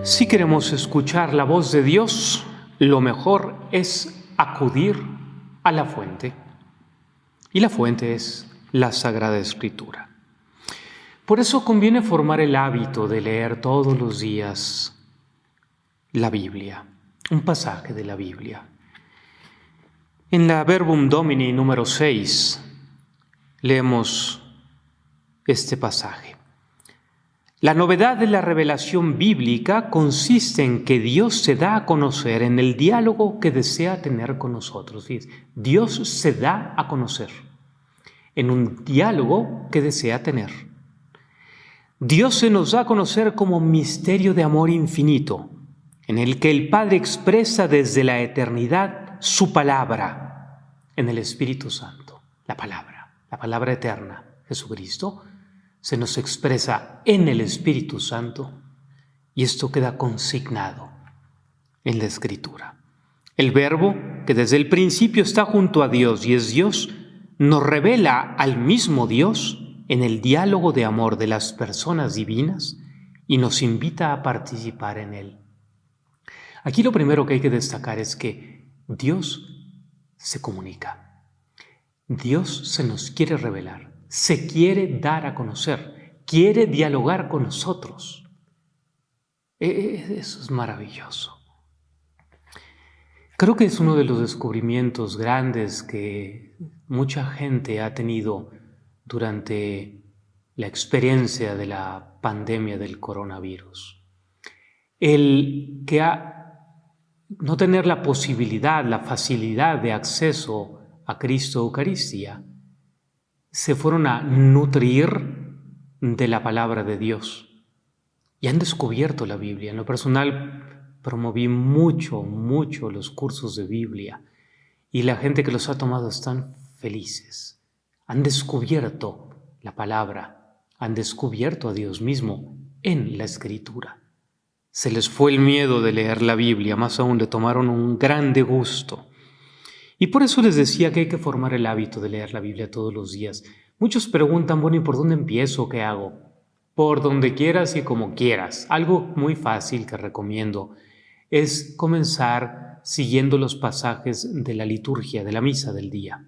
Si queremos escuchar la voz de Dios, lo mejor es acudir a la fuente. Y la fuente es la Sagrada Escritura. Por eso conviene formar el hábito de leer todos los días la Biblia, un pasaje de la Biblia. En la Verbum Domini número 6 leemos este pasaje. La novedad de la revelación bíblica consiste en que Dios se da a conocer en el diálogo que desea tener con nosotros. Dios se da a conocer en un diálogo que desea tener. Dios se nos da a conocer como misterio de amor infinito, en el que el Padre expresa desde la eternidad su palabra en el Espíritu Santo. La palabra eterna, Jesucristo, se nos expresa en el Espíritu Santo y esto queda consignado en la Escritura. El Verbo, que desde el principio está junto a Dios y es Dios, nos revela al mismo Dios en el diálogo de amor de las personas divinas y nos invita a participar en él. Aquí lo primero que hay que destacar es que Dios se comunica. Dios se nos quiere revelar. Se quiere dar a conocer, quiere dialogar con nosotros. Eso es maravilloso. Creo que es uno de los descubrimientos grandes que mucha gente ha tenido durante la experiencia de la pandemia del coronavirus. El que no tener la posibilidad, la facilidad de acceso a Cristo Eucaristía, se fueron a nutrir de la palabra de Dios y han descubierto la Biblia. En lo personal promoví mucho los cursos de Biblia y la gente que los ha tomado están felices. Han descubierto la palabra, han descubierto a Dios mismo en la Escritura. Se les fue el miedo de leer la Biblia, más aún le tomaron un grande gusto. Y por eso les decía que hay que formar el hábito de leer la Biblia todos los días. Muchos preguntan, bueno, ¿y por dónde empiezo? ¿Qué hago? Por donde quieras y como quieras. Algo muy fácil que recomiendo es comenzar siguiendo los pasajes de la liturgia, de la misa del día.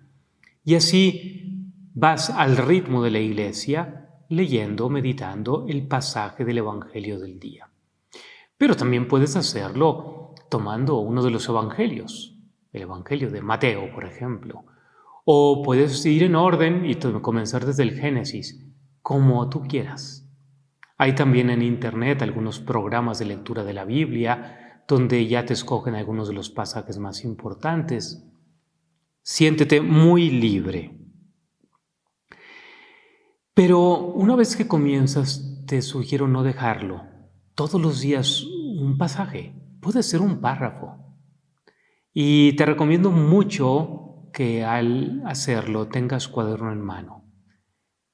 Y así vas al ritmo de la iglesia, leyendo, meditando el pasaje del Evangelio del día. Pero también puedes hacerlo tomando uno de los evangelios. El Evangelio de Mateo, por ejemplo. O puedes ir en orden y comenzar desde el Génesis, como tú quieras. Hay también en internet algunos programas de lectura de la Biblia, donde ya te escogen algunos de los pasajes más importantes. Siéntete muy libre. Pero una vez que comienzas, te sugiero no dejarlo. Todos los días un pasaje, puede ser un párrafo. Y te recomiendo mucho que al hacerlo tengas cuaderno en mano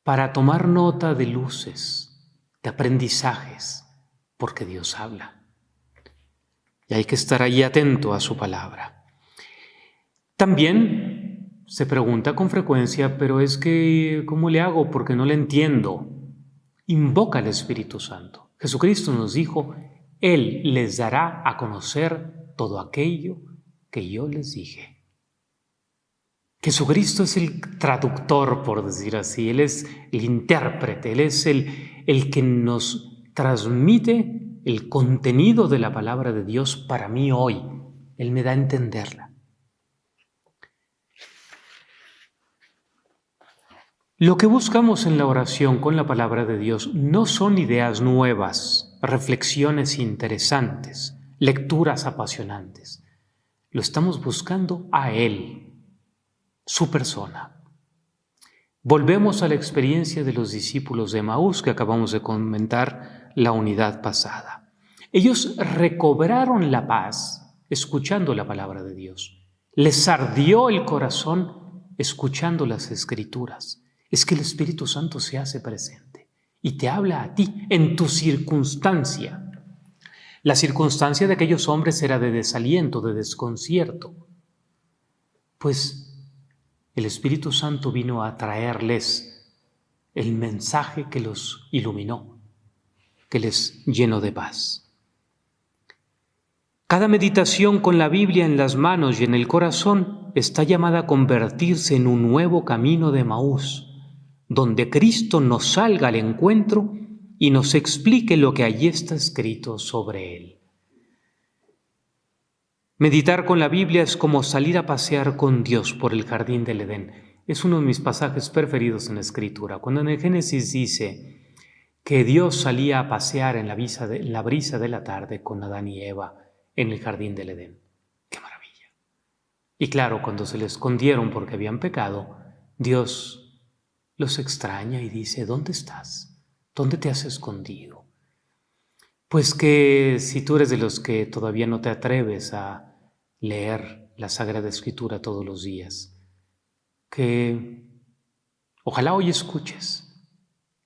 para tomar nota de luces, de aprendizajes, porque Dios habla. Y hay que estar ahí atento a su palabra. También se pregunta con frecuencia, pero es que, ¿cómo le hago? Porque no le entiendo. Invoca al Espíritu Santo. Jesucristo nos dijo, Él les dará a conocer todo aquello que yo les dije. Jesucristo es el traductor, por decir así. Él es el intérprete, Él es el que nos transmite el contenido de la palabra de Dios para mí hoy. Él me da a entenderla. Lo que buscamos en la oración con la palabra de Dios no son ideas nuevas, reflexiones interesantes, lecturas apasionantes. Lo estamos buscando a Él, su persona. Volvemos a la experiencia de los discípulos de Emaús que acabamos de comentar la unidad pasada. Ellos recobraron la paz escuchando la palabra de Dios. Les ardió el corazón escuchando las Escrituras. Es que el Espíritu Santo se hace presente y te habla a ti en tu circunstancia. La circunstancia de aquellos hombres era de desaliento, de desconcierto. Pues el Espíritu Santo vino a traerles el mensaje que los iluminó, que les llenó de paz. Cada meditación con la Biblia en las manos y en el corazón está llamada a convertirse en un nuevo camino de Emaús, donde Cristo nos salga al encuentro y nos explique lo que allí está escrito sobre Él. Meditar con la Biblia es como salir a pasear con Dios por el jardín del Edén. Es uno de mis pasajes preferidos en la Escritura, cuando en el Génesis dice que Dios salía a pasear en la brisa de la tarde con Adán y Eva en el jardín del Edén. ¡Qué maravilla! Y claro, cuando se le escondieron porque habían pecado, Dios los extraña y dice: ¿dónde estás? ¿Dónde te has escondido? Pues que si tú eres de los que todavía no te atreves a leer la Sagrada Escritura todos los días, que ojalá hoy escuches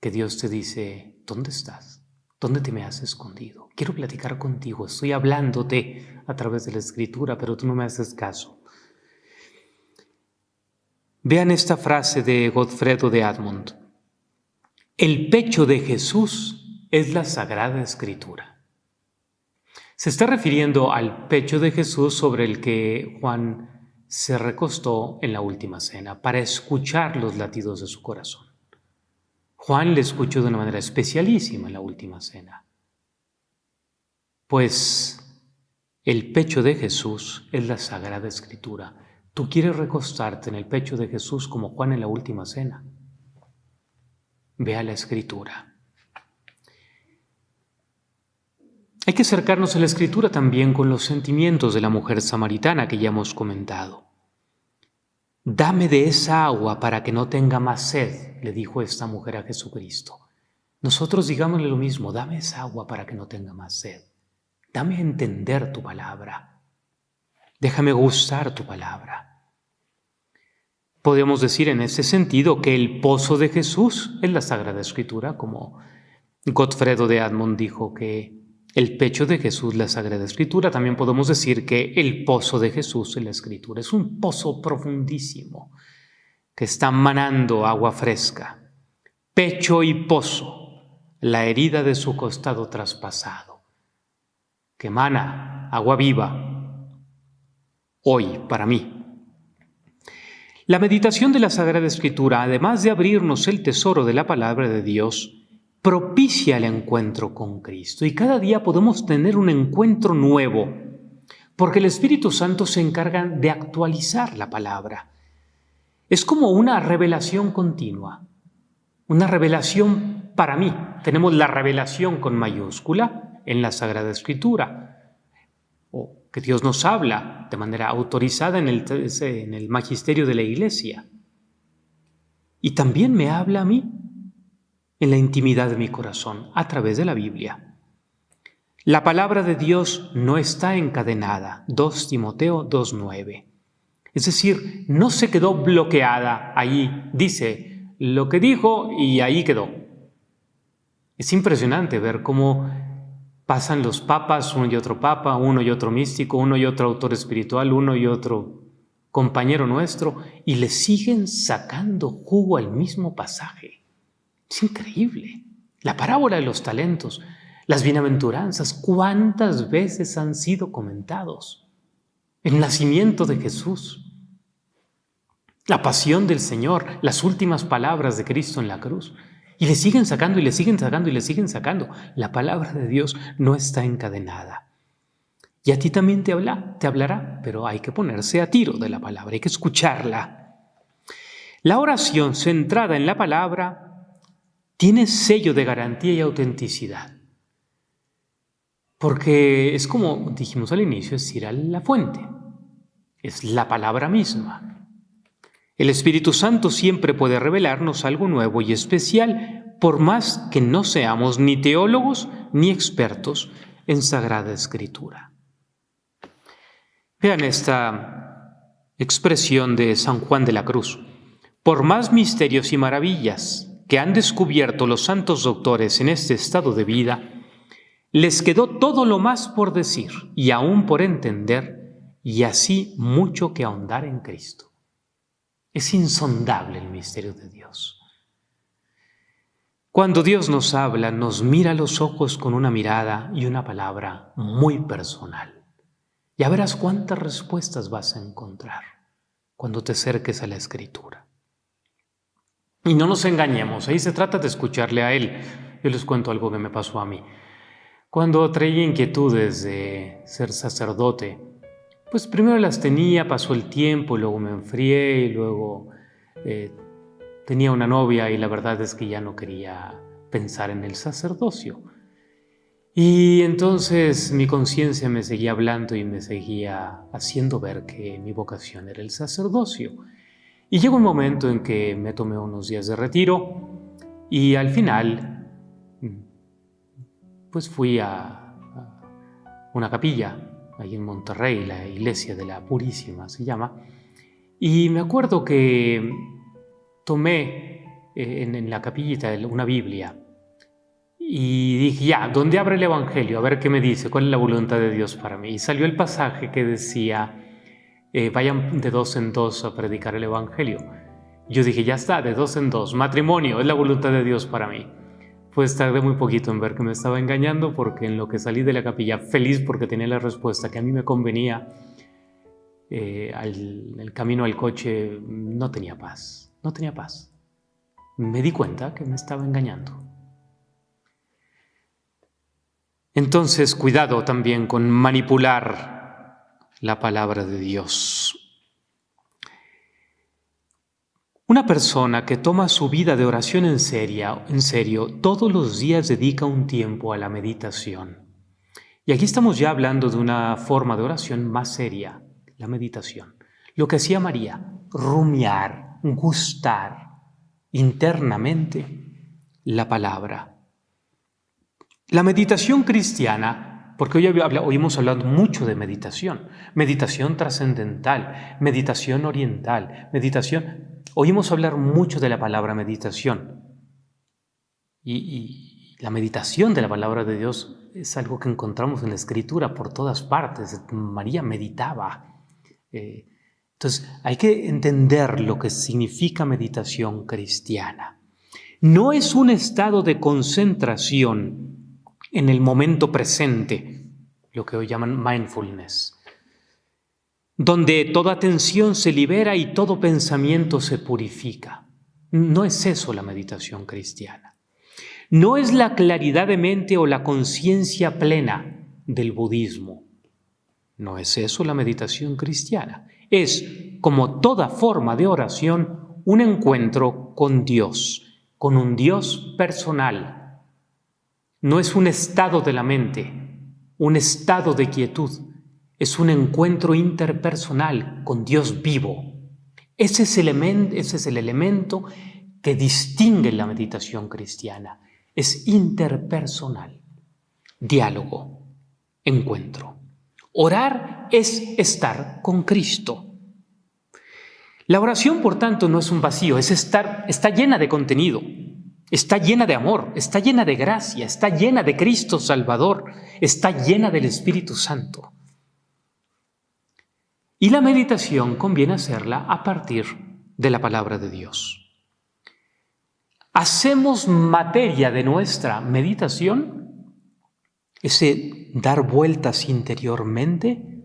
que Dios te dice: ¿dónde estás? ¿Dónde te me has escondido? Quiero platicar contigo, estoy hablándote a través de la Escritura, pero tú no me haces caso. Vean esta frase de Gottfredo de Admont: el pecho de Jesús es la Sagrada Escritura. Se está refiriendo al pecho de Jesús sobre el que Juan se recostó en la última cena para escuchar los latidos de su corazón. Juan le escuchó de una manera especialísima en la última cena. Pues el pecho de Jesús es la Sagrada Escritura. ¿Tú quieres recostarte en el pecho de Jesús como Juan en la última cena? Ve a la Escritura. Hay que acercarnos a la Escritura también con los sentimientos de la mujer samaritana que ya hemos comentado. Dame de esa agua para que no tenga más sed, le dijo esta mujer a Jesucristo. Nosotros digámosle lo mismo: dame esa agua para que no tenga más sed. Dame a entender tu palabra. Déjame gustar tu palabra. Podemos decir en ese sentido que el pozo de Jesús es la Sagrada Escritura, como Gottfredo de Admont dijo que el pecho de Jesús es la Sagrada Escritura. También podemos decir que el pozo de Jesús es la Escritura. Es un pozo profundísimo que está manando agua fresca. Pecho y pozo, la herida de su costado traspasado, que mana agua viva hoy para mí. La meditación de la Sagrada Escritura, además de abrirnos el tesoro de la palabra de Dios, propicia el encuentro con Cristo. Y cada día podemos tener un encuentro nuevo, porque el Espíritu Santo se encarga de actualizar la palabra. Es como una revelación continua, una revelación para mí. Tenemos la revelación con mayúscula en la Sagrada Escritura, o que Dios nos habla de manera autorizada en el magisterio de la Iglesia. Y también me habla a mí en la intimidad de mi corazón, a través de la Biblia. La palabra de Dios no está encadenada, 2 Timoteo 2:9. Es decir, no se quedó bloqueada ahí, dice lo que dijo y ahí quedó. Es impresionante ver cómo pasan los papas, uno y otro papa, uno y otro místico, uno y otro autor espiritual, uno y otro compañero nuestro, y le siguen sacando jugo al mismo pasaje. Es increíble. La parábola de los talentos, las bienaventuranzas, ¿cuántas veces han sido comentados? El nacimiento de Jesús, la pasión del Señor, las últimas palabras de Cristo en la cruz. Y le siguen sacando y le siguen sacando y le siguen sacando. La palabra de Dios no está encadenada. Y a ti también te hablará, pero hay que ponerse a tiro de la palabra, hay que escucharla. La oración centrada en la palabra tiene sello de garantía y autenticidad, porque es como dijimos al inicio, es ir a la fuente, es la palabra misma. El Espíritu Santo siempre puede revelarnos algo nuevo y especial, por más que no seamos ni teólogos ni expertos en Sagrada Escritura. Vean esta expresión de San Juan de la Cruz: por más misterios y maravillas que han descubierto los santos doctores en este estado de vida, les quedó todo lo más por decir y aún por entender, y así mucho que ahondar en Cristo. Es insondable el misterio de Dios. Cuando Dios nos habla, nos mira a los ojos con una mirada y una palabra muy personal. Ya verás cuántas respuestas vas a encontrar cuando te acerques a la Escritura. Y no nos engañemos, ahí se trata de escucharle a Él. Yo les cuento algo que me pasó a mí. Cuando traía inquietudes de ser sacerdote, pues primero las tenía, pasó el tiempo, luego me enfrié y luego tenía una novia y la verdad es que ya no quería pensar en el sacerdocio. Y entonces mi conciencia me seguía hablando y me seguía haciendo ver que mi vocación era el sacerdocio. Y llegó un momento en que me tomé unos días de retiro y al final pues fui a una capilla ahí en Monterrey, la iglesia de la Purísima se llama, y me acuerdo que tomé en la capillita una Biblia y dije, ya, ¿dónde abre el Evangelio? A ver qué me dice, cuál es la voluntad de Dios para mí. Y salió el pasaje que decía, vayan de 2 en 2 a predicar el Evangelio. Yo dije, ya está, de 2 en 2, matrimonio, es la voluntad de Dios para mí. Pues tardé muy poquito en ver que me estaba engañando, porque en lo que salí de la capilla, feliz porque tenía la respuesta que a mí me convenía, el camino al coche no tenía paz. Me di cuenta que me estaba engañando. Entonces, cuidado también con manipular la palabra de Dios. Una persona que toma su vida de oración en serio, todos los días dedica un tiempo a la meditación. Y aquí estamos ya hablando de una forma de oración más seria, la meditación. Lo que hacía María, rumiar, gustar internamente la palabra. La meditación cristiana, porque hoy hemos hablado mucho de meditación trascendental, meditación oriental, oímos hablar mucho de la palabra meditación. Y la meditación de la palabra de Dios es algo que encontramos en la Escritura por todas partes. María meditaba. Entonces hay que entender lo que significa meditación cristiana. No es un estado de concentración en el momento presente, lo que hoy llaman mindfulness, donde toda atención se libera y todo pensamiento se purifica. No es eso la meditación cristiana. No es la claridad de mente o la conciencia plena del budismo. No es eso la meditación cristiana. Es, como toda forma de oración, un encuentro con Dios, con un Dios personal. No es un estado de la mente, un estado de quietud. Es un encuentro interpersonal con Dios vivo. Ese es el elemento que distingue la meditación cristiana. Es interpersonal. Diálogo, encuentro. Orar es estar con Cristo. La oración, por tanto, no es un vacío, está llena de contenido, está llena de amor, está llena de gracia, está llena de Cristo Salvador, está llena del Espíritu Santo. Y la meditación conviene hacerla a partir de la palabra de Dios. Hacemos materia de nuestra meditación ese dar vueltas interiormente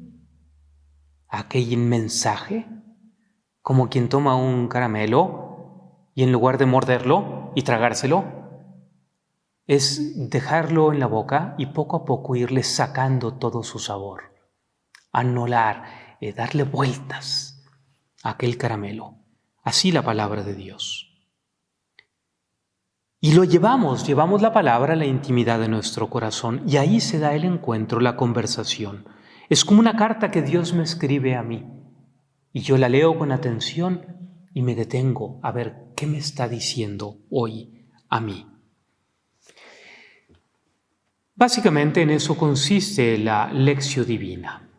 a aquel mensaje, como quien toma un caramelo y en lugar de morderlo y tragárselo, es dejarlo en la boca y poco a poco irle sacando todo su sabor, anular, darle vueltas a aquel caramelo. Así la palabra de Dios. Y lo llevamos la palabra a la intimidad de nuestro corazón y ahí se da el encuentro, la conversación. Es como una carta que Dios me escribe a mí y yo la leo con atención y me detengo a ver qué me está diciendo hoy a mí. Básicamente en eso consiste la lección divina.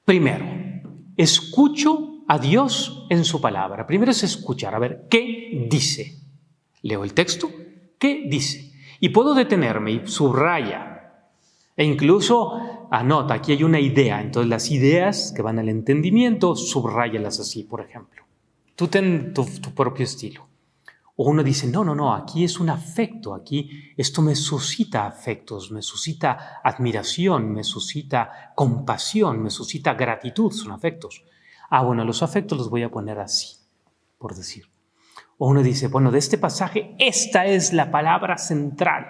Primero, escucho a Dios en su palabra. Primero es escuchar, a ver, ¿qué dice? Leo el texto, ¿qué dice? Y puedo detenerme y subraya. E incluso anota, aquí hay una idea. Entonces las ideas que van al entendimiento, subráyalas así, por ejemplo. Tú ten tu propio estilo. O uno dice, no, aquí es un afecto, aquí esto me suscita afectos, me suscita admiración, me suscita compasión, me suscita gratitud, son afectos. Bueno, los afectos los voy a poner así, por decir. O uno dice, bueno, de este pasaje, esta es la palabra central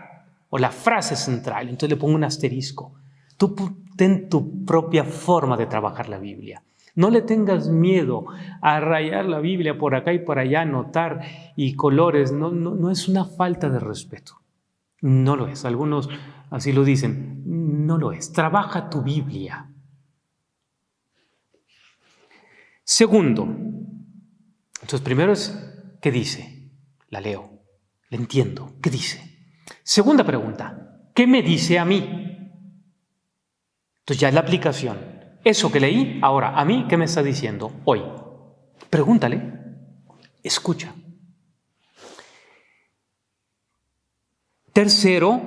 o la frase central, entonces le pongo un asterisco. Tú ten tu propia forma de trabajar la Biblia. No le tengas miedo a rayar la Biblia por acá y por allá, anotar y colores. No es una falta de respeto. No lo es. Algunos así lo dicen. No lo es. Trabaja tu Biblia. Segundo, entonces primero es, ¿qué dice? La leo, la entiendo. ¿Qué dice? Segunda pregunta, ¿qué me dice a mí? Entonces ya es la aplicación. Eso que leí, ahora, ¿a mí qué me está diciendo hoy? Pregúntale, escucha. Tercero,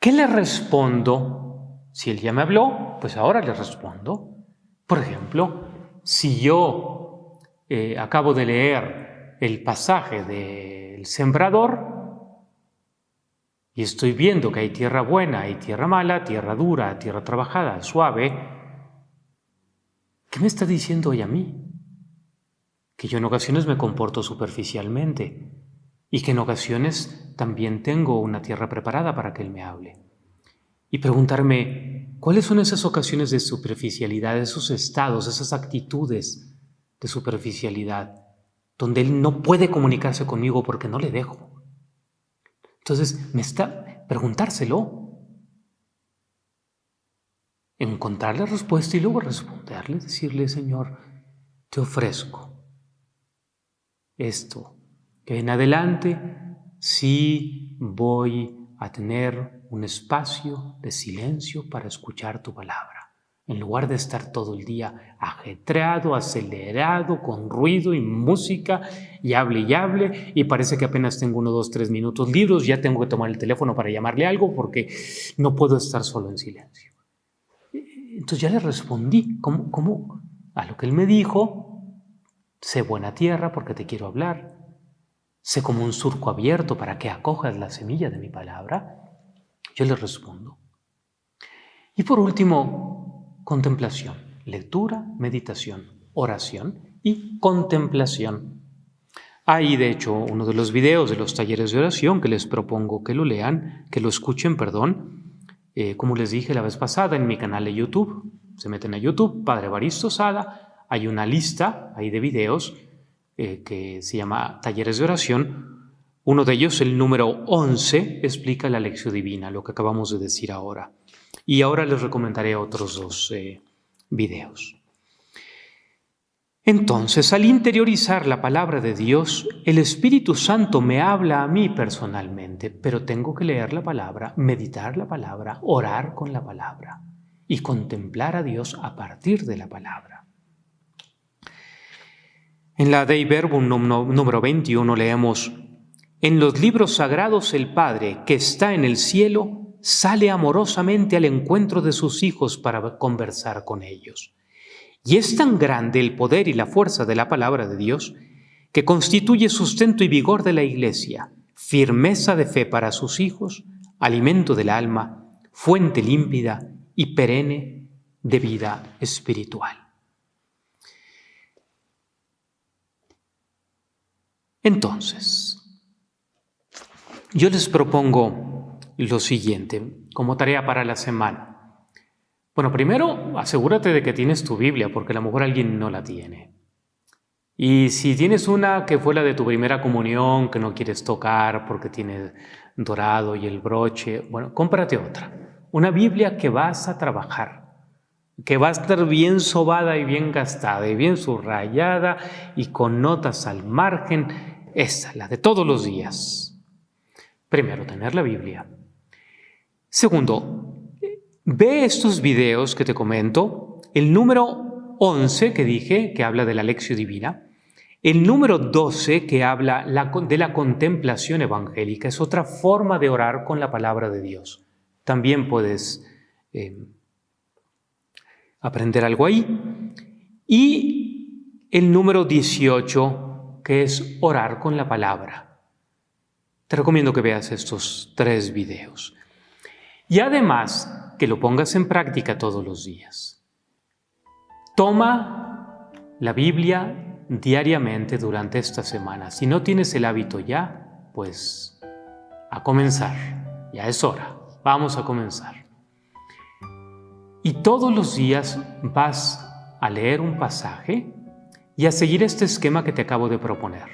¿qué le respondo? Si él ya me habló, pues ahora le respondo. Por ejemplo, si yo acabo de leer el pasaje del sembrador y estoy viendo que hay tierra buena, hay tierra mala, tierra dura, tierra trabajada, suave, ¿qué me está diciendo hoy a mí? Que yo en ocasiones me comporto superficialmente y que en ocasiones también tengo una tierra preparada para que Él me hable. Y preguntarme, ¿cuáles son esas ocasiones de superficialidad, esos estados, esas actitudes de superficialidad, donde Él no puede comunicarse conmigo porque no le dejo? Entonces, preguntárselo, encontrar la respuesta y luego responderle, decirle, Señor, te ofrezco esto, que en adelante sí voy a tener un espacio de silencio para escuchar tu palabra, en lugar de estar todo el día ajetreado, acelerado, con ruido y música, y hable, y parece que apenas tengo 1, 2, 3 minutos libres, ya tengo que tomar el teléfono para llamarle algo porque no puedo estar solo en silencio. Entonces ya le respondí, ¿cómo? A lo que él me dijo, sé buena tierra porque te quiero hablar, sé como un surco abierto para que acojas la semilla de mi palabra. Yo le respondo. Y por último, contemplación, lectura, meditación, oración y contemplación. Hay, de hecho, uno de los videos de los talleres de oración que les propongo que lo lean, que lo escuchen, como les dije la vez pasada en mi canal de YouTube. Se meten a YouTube, Padre Evaristo Sada, hay una lista ahí de videos que se llama Talleres de Oración. Uno de ellos, el número 11, explica la lección divina, lo que acabamos de decir ahora. Y ahora les recomendaré otros 2 videos. Entonces, al interiorizar la palabra de Dios, el Espíritu Santo me habla a mí personalmente, pero tengo que leer la palabra, meditar la palabra, orar con la palabra y contemplar a Dios a partir de la palabra. En la Dei Verbum número 21 leemos: en los libros sagrados el Padre, que está en el cielo, sale amorosamente al encuentro de sus hijos para conversar con ellos. Y es tan grande el poder y la fuerza de la palabra de Dios que constituye sustento y vigor de la Iglesia, firmeza de fe para sus hijos, alimento del alma, fuente límpida y perenne de vida espiritual. Entonces, yo les propongo lo siguiente como tarea para la semana. Bueno, primero, asegúrate de que tienes tu Biblia, porque a lo mejor alguien no la tiene. Y si tienes una que fue la de tu primera comunión, que no quieres tocar porque tiene dorado y el broche, bueno, cómprate otra. Una Biblia que vas a trabajar, que va a estar bien sobada y bien gastada y bien subrayada y con notas al margen. Esa, la de todos los días. Primero, tener la Biblia. Segundo, ve estos videos que te comento, el número 11 que dije, que habla de la lección divina, el número 12 que habla de la contemplación evangélica, es otra forma de orar con la palabra de Dios. También puedes aprender algo ahí. Y el número 18 que es orar con la palabra. Te recomiendo que veas estos 3 videos. Y además, que lo pongas en práctica todos los días. Toma la Biblia diariamente durante esta semana. Si no tienes el hábito ya, pues a comenzar. Ya es hora. Vamos a comenzar. Y todos los días vas a leer un pasaje y a seguir este esquema que te acabo de proponer.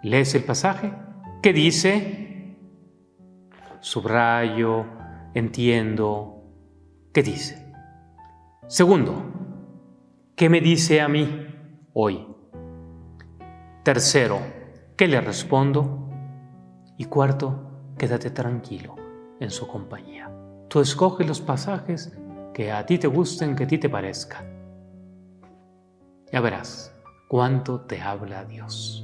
Lees el pasaje. ¿Qué dice? Subrayo, entiendo. ¿Qué dice? Segundo, ¿qué me dice a mí hoy? Tercero, ¿qué le respondo? Y cuarto, quédate tranquilo en su compañía. Tú escoge los pasajes que a ti te gusten, que a ti te parezcan. Ya verás cuánto te habla Dios.